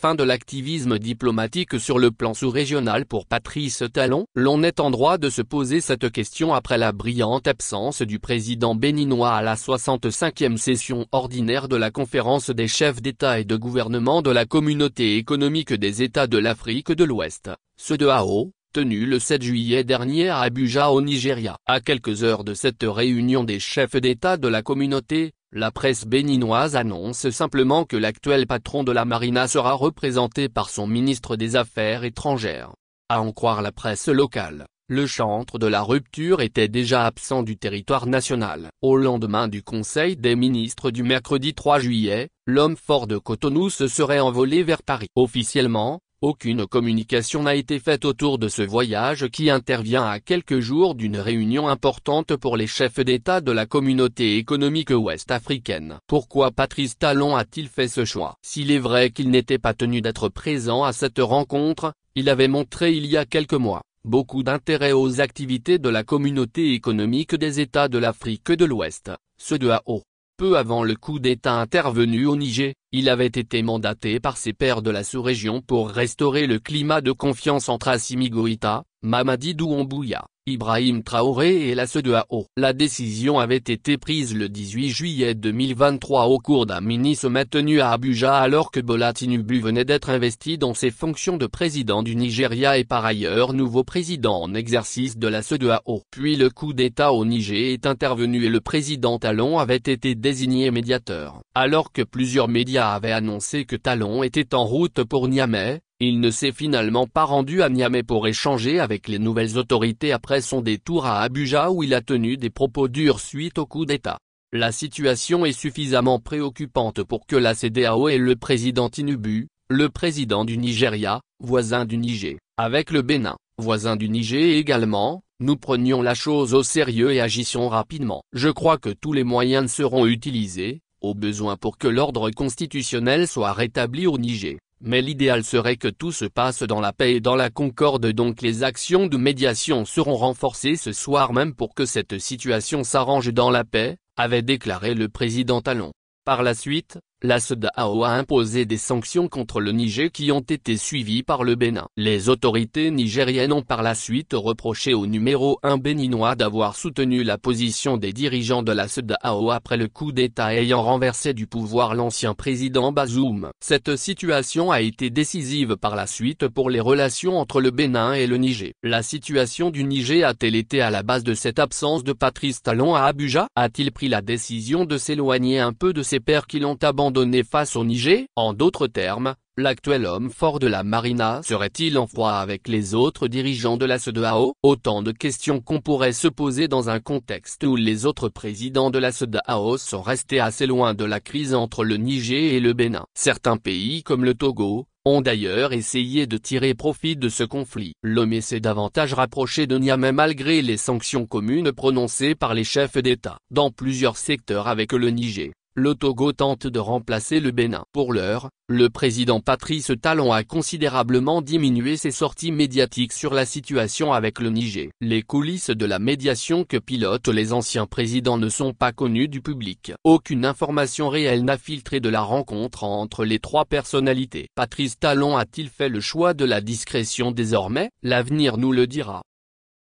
fin de l'activisme diplomatique sur le plan sous-régional pour Patrice Talon? L'on est en droit de se poser cette question après la brillante absence du président béninois à la 65e session ordinaire de la conférence des chefs d'État et de gouvernement de la Communauté économique des États de l'Afrique de l'Ouest, CEDEAO, tenue le 7 juillet dernier à Abuja au Nigeria. À quelques heures de cette réunion des chefs d'État de la communauté, la presse béninoise annonce simplement que l'actuel patron de la Marina sera représenté par son ministre des Affaires étrangères. À en croire la presse locale, le chantre de la rupture était déjà absent du territoire national. Au lendemain du Conseil des ministres du mercredi 3 juillet, l'homme fort de Cotonou se serait envolé vers Paris. Officiellement, aucune communication n'a été faite autour de ce voyage qui intervient à quelques jours d'une réunion importante pour les chefs d'État de la communauté économique ouest-africaine. Pourquoi Patrice Talon a-t-il fait ce choix? S'il est vrai qu'il n'était pas tenu d'être présent à cette rencontre, il avait montré il y a quelques mois beaucoup d'intérêt aux activités de la communauté économique des États de l'Afrique de l'Ouest, CEDEAO. Peu avant le coup d'État intervenu au Niger, il avait été mandaté par ses pairs de la sous-région pour restaurer le climat de confiance entre Assimi Goïta, Mamadi Doumbouya, Ibrahim Traoré et la CEDEAO. La décision avait été prise le 18 juillet 2023 au cours d'un mini-sommet tenu à Abuja alors que Bola Tinubu venait d'être investi dans ses fonctions de président du Nigeria et par ailleurs nouveau président en exercice de la CEDEAO. Puis le coup d'État au Niger est intervenu et le président Talon avait été désigné médiateur. Alors que plusieurs médias avaient annoncé que Talon était en route pour Niamey, il ne s'est finalement pas rendu à Niamey pour échanger avec les nouvelles autorités après son détour à Abuja où il a tenu des propos durs suite au coup d'État. La situation est suffisamment préoccupante pour que la CEDEAO et le président Tinubu, le président du Nigeria, voisin du Niger, avec le Bénin, voisin du Niger également, nous prenions la chose au sérieux et agissions rapidement. Je crois que tous les moyens seront utilisés, au besoin pour que l'ordre constitutionnel soit rétabli au Niger. Mais l'idéal serait que tout se passe dans la paix et dans la concorde, donc les actions de médiation seront renforcées ce soir même pour que cette situation s'arrange dans la paix, avait déclaré le président Talon. Par la suite, la CEDEAO a imposé des sanctions contre le Niger qui ont été suivies par le Bénin. Les autorités nigériennes ont par la suite reproché au numéro 1 béninois d'avoir soutenu la position des dirigeants de la CEDEAO après le coup d'État ayant renversé du pouvoir l'ancien président Bazoum. Cette situation a été décisive par la suite pour les relations entre le Bénin et le Niger. La situation du Niger a-t-elle été à la base de cette absence de Patrice Talon à Abuja? A-t-il pris la décision de s'éloigner un peu de ses pairs qui l'ont abandonné face au Niger? En d'autres termes, l'actuel homme fort de la Marina serait-il en froid avec les autres dirigeants de la CEDEAO? Autant de questions qu'on pourrait se poser dans un contexte où les autres présidents de la CEDEAO sont restés assez loin de la crise entre le Niger et le Bénin. Certains pays comme le Togo ont d'ailleurs essayé de tirer profit de ce conflit. Lomé s'est davantage rapproché de Niamey malgré les sanctions communes prononcées par les chefs d'État. Dans plusieurs secteurs avec le Niger, le Togo tente de remplacer le Bénin. Pour l'heure, le président Patrice Talon a considérablement diminué ses sorties médiatiques sur la situation avec le Niger. Les coulisses de la médiation que pilotent les anciens présidents ne sont pas connues du public. Aucune information réelle n'a filtré de la rencontre entre les trois personnalités. Patrice Talon a-t-il fait le choix de la discrétion désormais? L'avenir nous le dira.